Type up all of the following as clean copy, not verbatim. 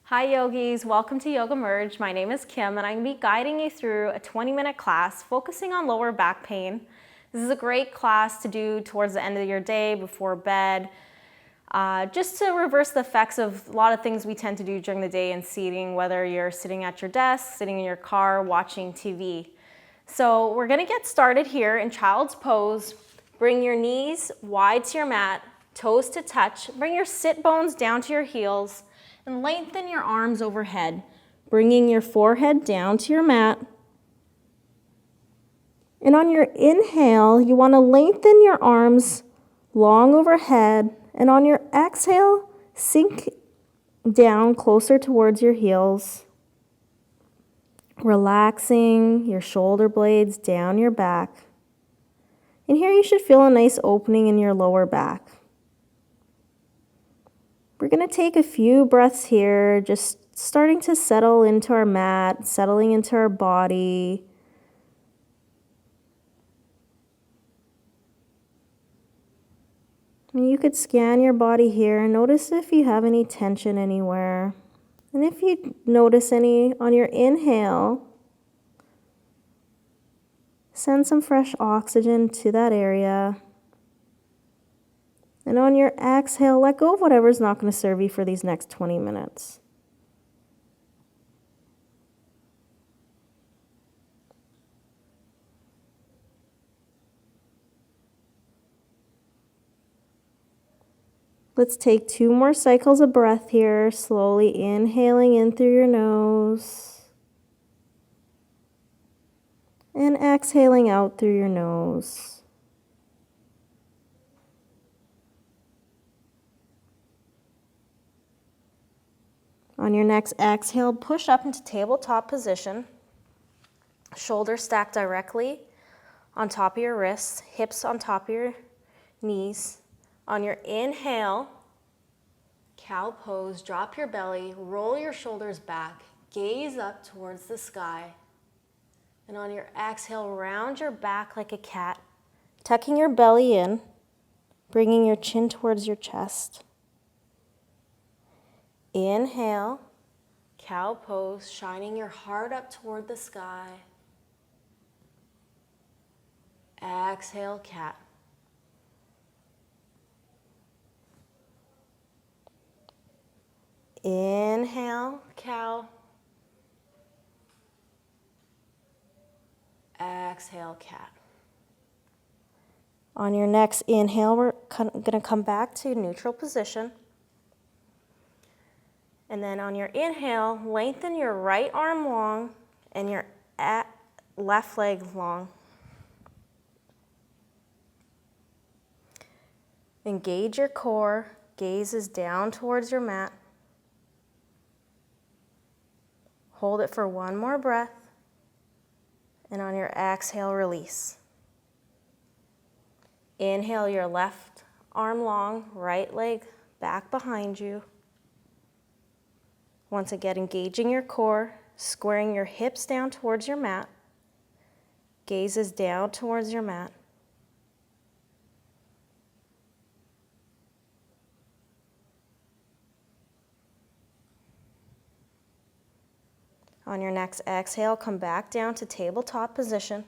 Hi yogis, welcome to Yoga Merge. My name is Kim and I'm going to be guiding you through a 20-minute class focusing on lower back pain. This is a great class to do towards the end of your day, before bed, just to reverse the effects of a lot of things we tend to do during the day in seating, whether you're sitting at your desk, sitting in your car, watching TV. So we're going to get started here in child's pose. Bring your knees wide to your mat, toes to touch. Bring your sit bones down to your heels and lengthen your arms overhead, bringing your forehead down to your mat. And on your inhale, you want to lengthen your arms long overhead, and on your exhale, sink down closer towards your heels, relaxing your shoulder blades down your back. And here you should feel a nice opening in your lower back. We're going to take a few breaths here, just starting to settle into our mat, settling into our body. And you could scan your body here and notice if you have any tension anywhere. And if you notice any on your inhale, send some fresh oxygen to that area. And on your exhale, let go of whatever's not going to serve you for these next 20 minutes. Let's take 2 more cycles of breath here, slowly inhaling in through your nose and exhaling out through your nose. On your next exhale, push up into tabletop position. Shoulders stacked directly on top of your wrists, hips on top of your knees. On your inhale, cow pose, drop your belly, roll your shoulders back, gaze up towards the sky. And on your exhale, round your back like a cat, tucking your belly in, bringing your chin towards your chest. Inhale, cow pose, shining your heart up toward the sky. Exhale, cat. Inhale, cow. Exhale, cat. On your next inhale, we're going to come back to neutral position. And then on your inhale, lengthen your right arm long and your left leg long. Engage your core, gazes down towards your mat. Hold it for 1 more breath. And on your exhale, release. Inhale your left arm long, right leg back behind you. Once again, engaging your core, squaring your hips down towards your mat. Gazes down towards your mat. On your next exhale, come back down to tabletop position.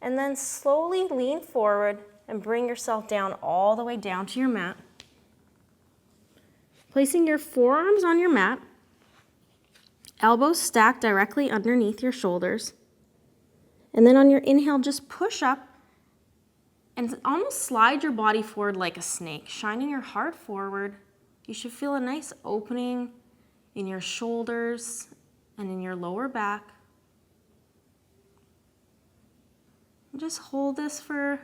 And then slowly lean forward and bring yourself down all the way down to your mat. Placing your forearms on your mat, elbows stacked directly underneath your shoulders. And then on your inhale, just push up and almost slide your body forward like a snake, shining your heart forward. You should feel a nice opening in your shoulders and in your lower back. And just hold this for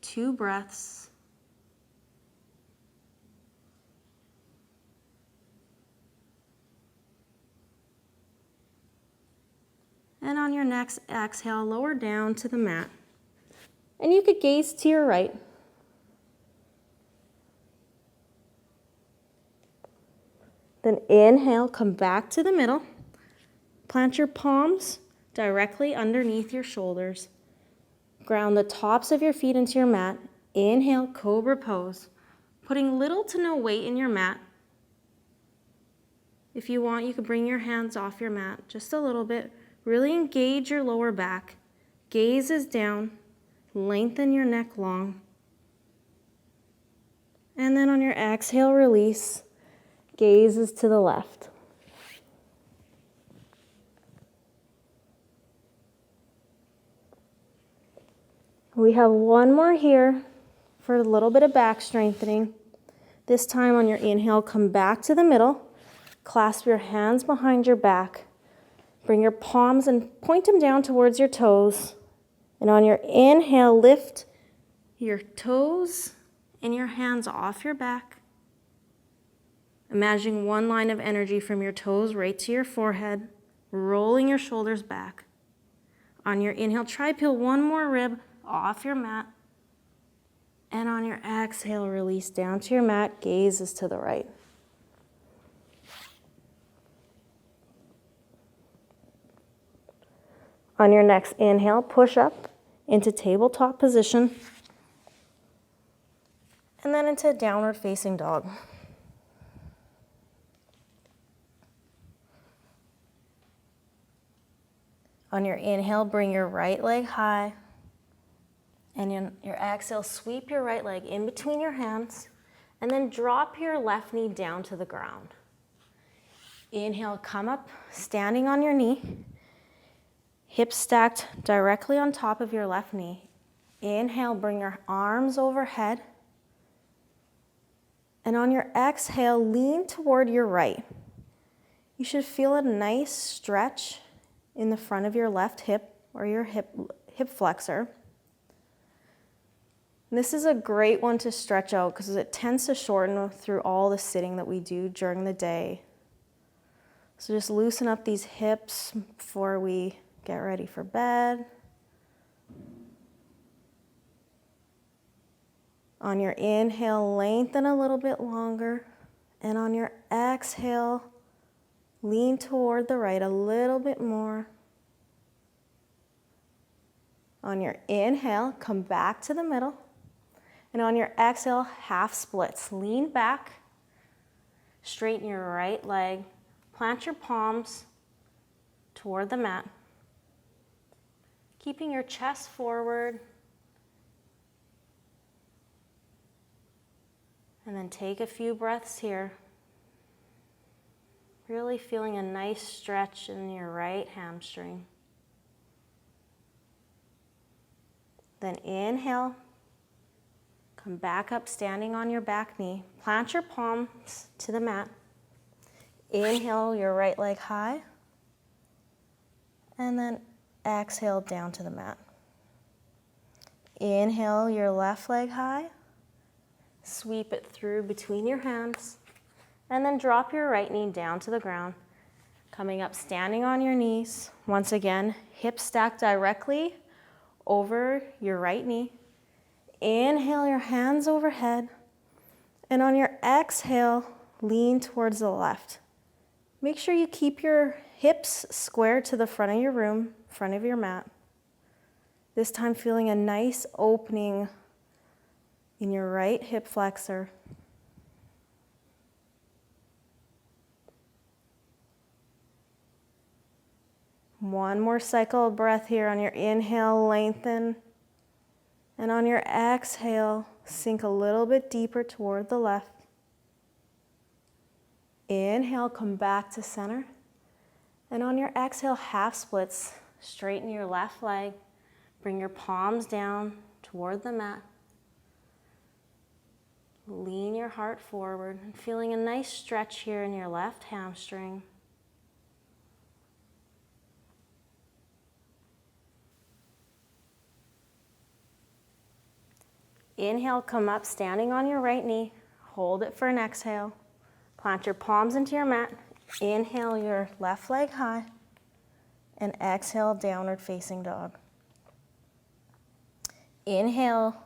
2 breaths. And on your next exhale, lower down to the mat. And you could gaze to your right. Then inhale, come back to the middle. Plant your palms directly underneath your shoulders. Ground the tops of your feet into your mat. Inhale, Cobra pose. Putting little to no weight in your mat. If you want, you could bring your hands off your mat just a little bit. Really engage your lower back. Gaze is down. Lengthen your neck long. And then on your exhale, release. Gaze is to the left. We have one more here for a little bit of back strengthening. This time on your inhale, come back to the middle. Clasp your hands behind your back. Bring your palms and point them down towards your toes. And on your inhale, lift your toes and your hands off your back. Imagining one line of energy from your toes right to your forehead, rolling your shoulders back. On your inhale, try peel one more rib off your mat. And on your exhale, release down to your mat. Gaze is to the right. On your next inhale, push up into tabletop position. And then into downward facing dog. On your inhale, bring your right leg high. And in your exhale, sweep your right leg in between your hands. And then drop your left knee down to the ground. Inhale, come up, standing on your knee. Hips stacked directly on top of your left knee. Inhale, bring your arms overhead. And on your exhale, lean toward your right. You should feel a nice stretch in the front of your left hip or your hip flexor. And this is a great one to stretch out because it tends to shorten through all the sitting that we do during the day. So just loosen up these hips before we get ready for bed. On your inhale, lengthen a little bit longer. And on your exhale, lean toward the right a little bit more. On your inhale, come back to the middle. And on your exhale, half splits. Lean back, straighten your right leg, plant your palms toward the mat. Keeping your chest forward. And then take a few breaths here. Really feeling a nice stretch in your right hamstring. Then inhale. Come back up standing on your back knee. Plant your palms to the mat. Inhale your right leg high. And then exhale down to the mat. Inhale your left leg high. Sweep it through between your hands. And then drop your right knee down to the ground. Coming up standing on your knees. Once again, hips stacked directly over your right knee. Inhale your hands overhead. And on your exhale, lean towards the left. Make sure you keep your hips square to the front of your room, front of your mat. This time feeling a nice opening in your right hip flexor. One more cycle of breath here. On your inhale, lengthen. And on your exhale, sink a little bit deeper toward the left. Inhale, come back to center. And on your exhale, half splits. Straighten your left leg. Bring your palms down toward the mat. Lean your heart forward. And feeling a nice stretch here in your left hamstring. Inhale, come up, standing on your right knee. Hold it for an exhale. Plant your palms into your mat. Inhale your left leg high. And exhale, downward facing dog. Inhale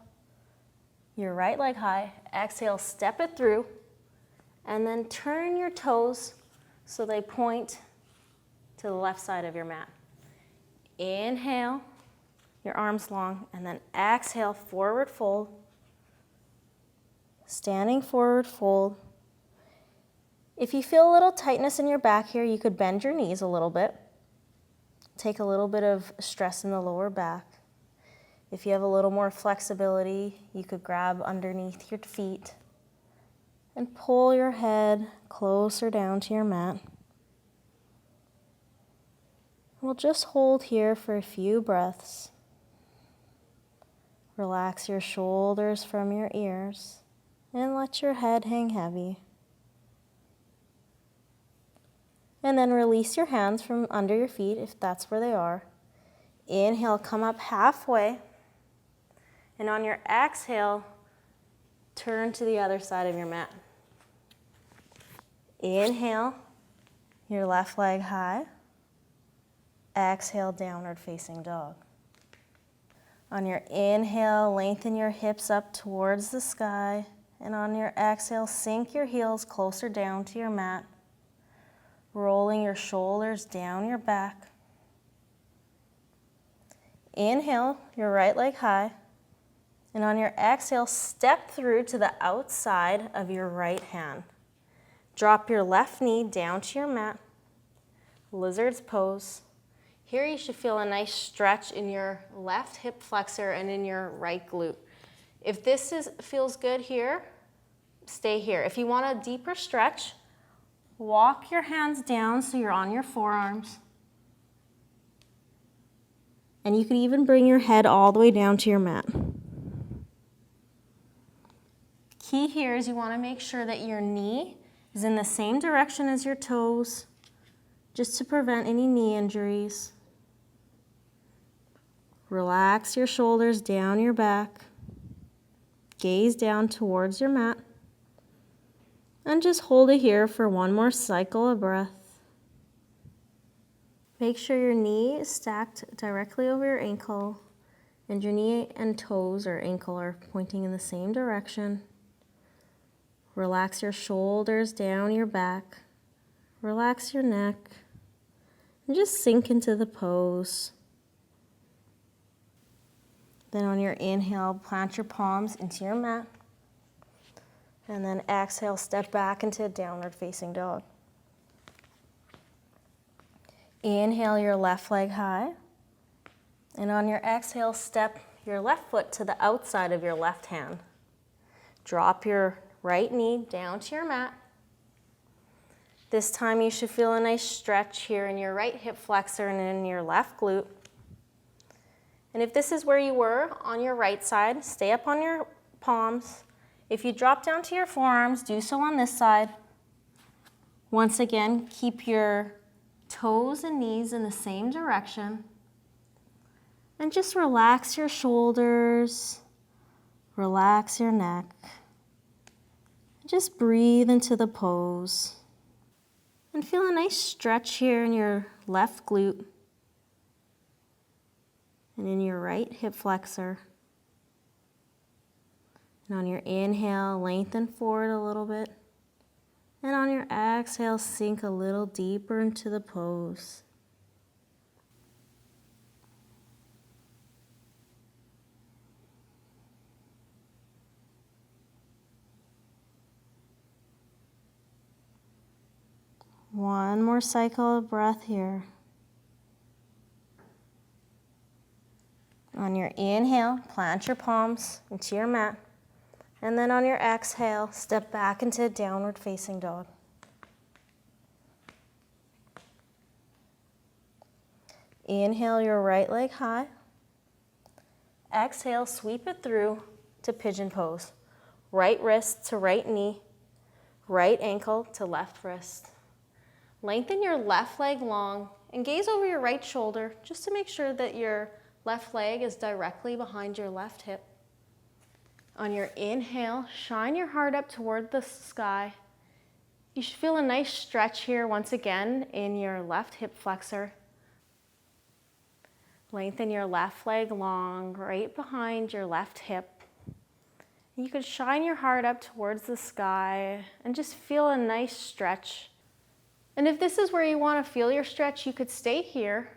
your right leg high. Exhale, step it through. And then turn your toes so they point to the left side of your mat. Inhale, your arms long, and then exhale, forward fold. Standing forward fold. If you feel a little tightness in your back here, you could bend your knees a little bit. Take a little bit of stress in the lower back. If you have a little more flexibility, you could grab underneath your feet and pull your head closer down to your mat. We'll just hold here for a few breaths. Relax your shoulders from your ears and let your head hang heavy. And then release your hands from under your feet if that's where they are. Inhale, come up halfway. And on your exhale, turn to the other side of your mat. Inhale, your left leg high. Exhale, downward facing dog. On your inhale, lengthen your hips up towards the sky. And on your exhale, sink your heels closer down to your mat. Rolling your shoulders down your back. Inhale, your right leg high. And on your exhale, step through to the outside of your right hand. Drop your left knee down to your mat. Lizard's pose. Here you should feel a nice stretch in your left hip flexor and in your right glute. If this feels good here, stay here. If you want a deeper stretch, walk your hands down so you're on your forearms. And you can even bring your head all the way down to your mat. Key here is you want to make sure that your knee is in the same direction as your toes, just to prevent any knee injuries. Relax your shoulders down your back. Gaze down towards your mat. And just hold it here for one more cycle of breath. Make sure your knee is stacked directly over your ankle, and your knee and toes or ankle are pointing in the same direction. Relax your shoulders down your back. Relax your neck. And just sink into the pose. Then on your inhale, plant your palms into your mat. And then exhale, step back into a downward facing dog. Inhale your left leg high. And on your exhale, step your left foot to the outside of your left hand. Drop your right knee down to your mat. This time you should feel a nice stretch here in your right hip flexor and in your left glute. And if this is where you were on your right side, stay up on your palms. If you drop down to your forearms, do so on this side. Once again, keep your toes and knees in the same direction. And just relax your shoulders, relax your neck. Just breathe into the pose. And feel a nice stretch here in your left glute and in your right hip flexor. And on your inhale, lengthen forward a little bit. And on your exhale, sink a little deeper into the pose. One more cycle of breath here. On your inhale, plant your palms into your mat. And then on your exhale, step back into downward facing dog. Inhale your right leg high. Exhale, sweep it through to pigeon pose. Right wrist to right knee, right ankle to left wrist. Lengthen your left leg long and gaze over your right shoulder just to make sure that your left leg is directly behind your left hip. On your inhale, shine your heart up toward the sky. You should feel a nice stretch here once again in your left hip flexor. Lengthen your left leg long, right behind your left hip. You could shine your heart up towards the sky and just feel a nice stretch. And if this is where you want to feel your stretch, you could stay here.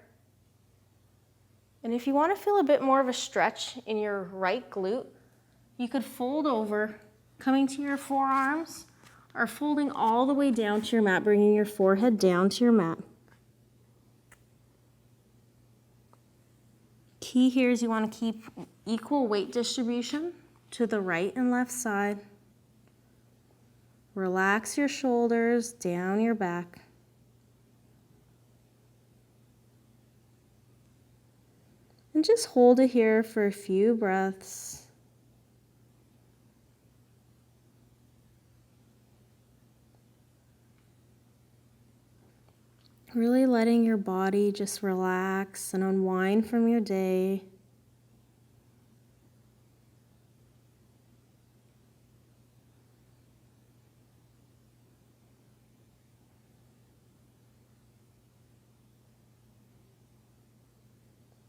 And if you want to feel a bit more of a stretch in your right glute, you could fold over, coming to your forearms are folding all the way down to your mat, bringing your forehead down to your mat. Key here is you want to keep equal weight distribution to the right and left side. Relax your shoulders, down your back. And just hold it here for a few breaths. Really letting your body just relax and unwind from your day.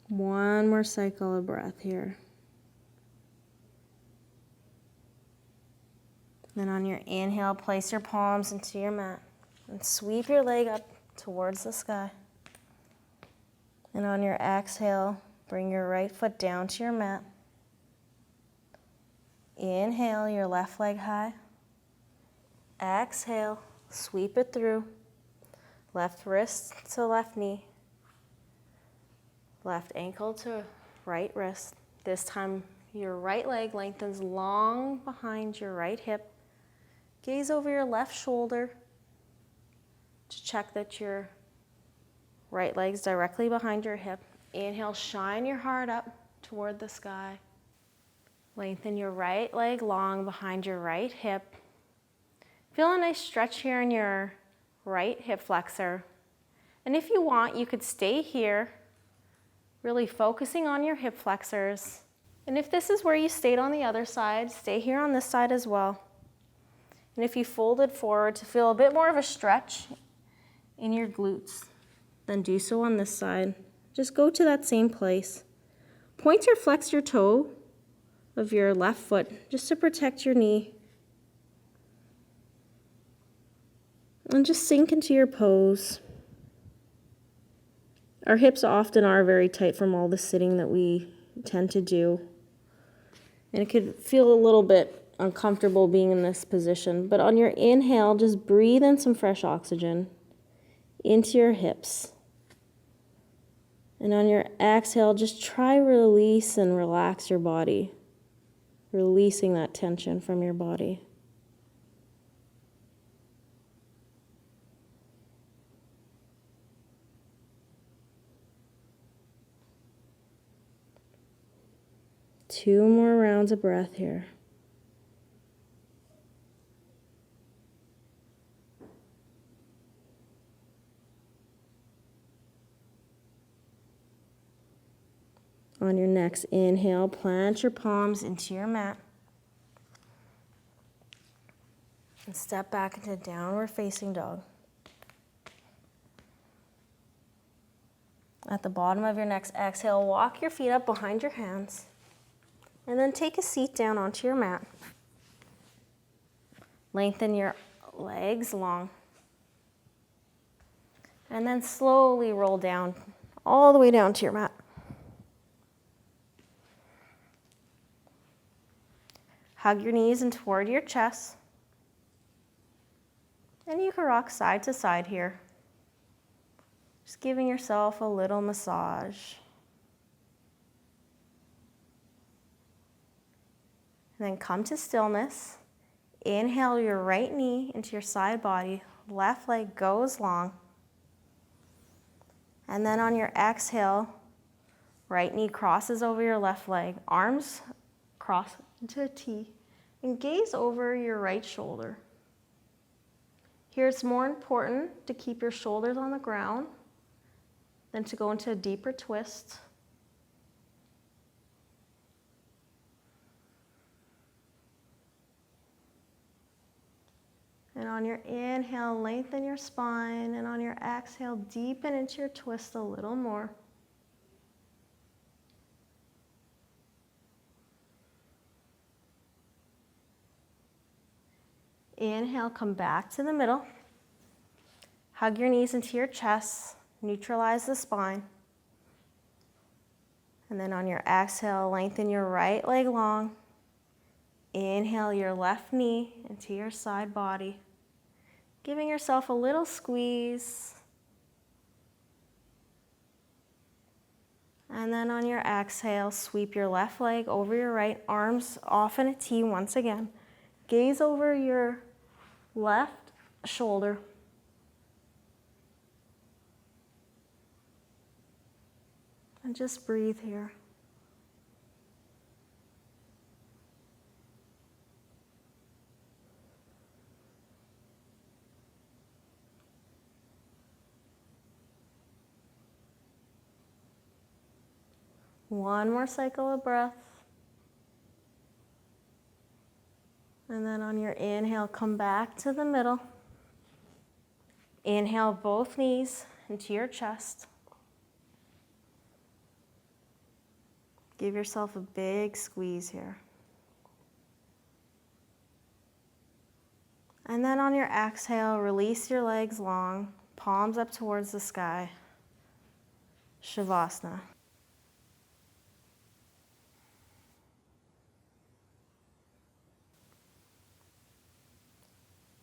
One more cycle of breath here. Then on your inhale, place your palms into your mat and sweep your leg up towards the sky. And on your exhale, bring your right foot down to your mat. Inhale, your left leg high. Exhale, sweep it through. Left wrist to left knee. Left ankle to right wrist. This time your right leg lengthens long behind your right hip. Gaze over your left shoulder to check that your right leg's directly behind your hip. Inhale, shine your heart up toward the sky. Lengthen your right leg long behind your right hip. Feel a nice stretch here in your right hip flexor. And if you want, you could stay here, really focusing on your hip flexors. And if this is where you stayed on the other side, stay here on this side as well. And if you folded forward to feel a bit more of a stretch in your glutes, then do so on this side. Just go to that same place. Point or flex your toe of your left foot just to protect your knee. And just sink into your pose. Our hips often are very tight from all the sitting that we tend to do. And it could feel a little bit uncomfortable being in this position. But on your inhale, just breathe in some fresh oxygen into your hips. And on your exhale, just try release and relax your body. Releasing that tension from your body. Two more rounds of breath here. On your next inhale, plant your palms into your mat. And step back into downward facing dog. At the bottom of your next exhale, walk your feet up behind your hands. And then take a seat down onto your mat. Lengthen your legs long. And then slowly roll down, all the way down to your mat. Hug your knees in toward your chest. And you can rock side to side here. Just giving yourself a little massage. And then come to stillness. Inhale your right knee into your side body. Left leg goes long. And then on your exhale, right knee crosses over your left leg. Arms cross into a T. And gaze over your right shoulder. Here it's more important to keep your shoulders on the ground than to go into a deeper twist. And on your inhale, lengthen your spine. And on your exhale, deepen into your twist a little more. Inhale, come back to the middle. Hug your knees into your chest. Neutralize the spine. And then on your exhale, lengthen your right leg long. Inhale your left knee into your side body. Giving yourself a little squeeze. And then on your exhale, sweep your left leg over your right, arms off in a T once again. Gaze over your left shoulder. And just breathe here. One more cycle of breath. And then on your inhale, come back to the middle. Inhale both knees into your chest. Give yourself a big squeeze here. And then on your exhale, release your legs long, palms up towards the sky. Savasana.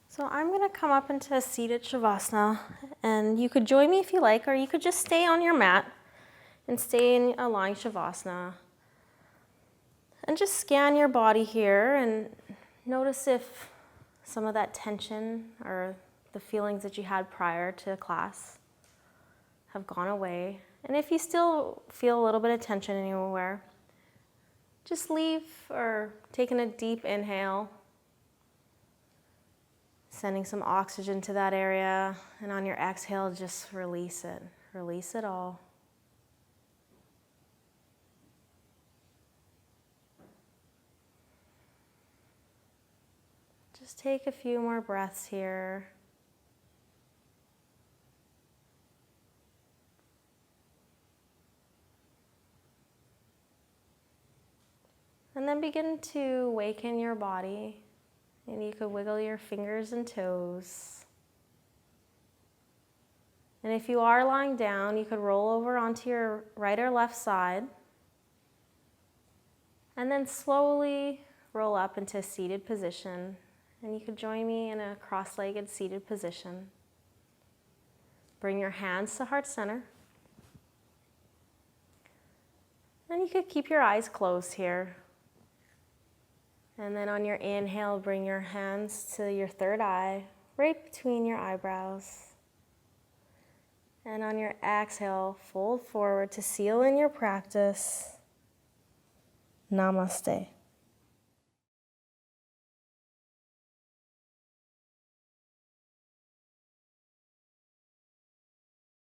So I'm going to come up into a seated Savasana, and you could join me if you like, or you could just stay on your mat and stay in a lying Savasana. And just scan your body here and notice if some of that tension or the feelings that you had prior to class have gone away. And if you still feel a little bit of tension anywhere, just leave or taking a deep inhale, sending some oxygen to that area, and on your exhale, just release it. Release it all. Just take a few more breaths here. And then begin to awaken your body. And you could wiggle your fingers and toes. And if you are lying down, you could roll over onto your right or left side. And then slowly roll up into a seated position. And you could join me in a cross-legged seated position. Bring your hands to heart center. And you could keep your eyes closed here. And then on your inhale, bring your hands to your third eye, right between your eyebrows. And on your exhale, fold forward to seal in your practice. Namaste.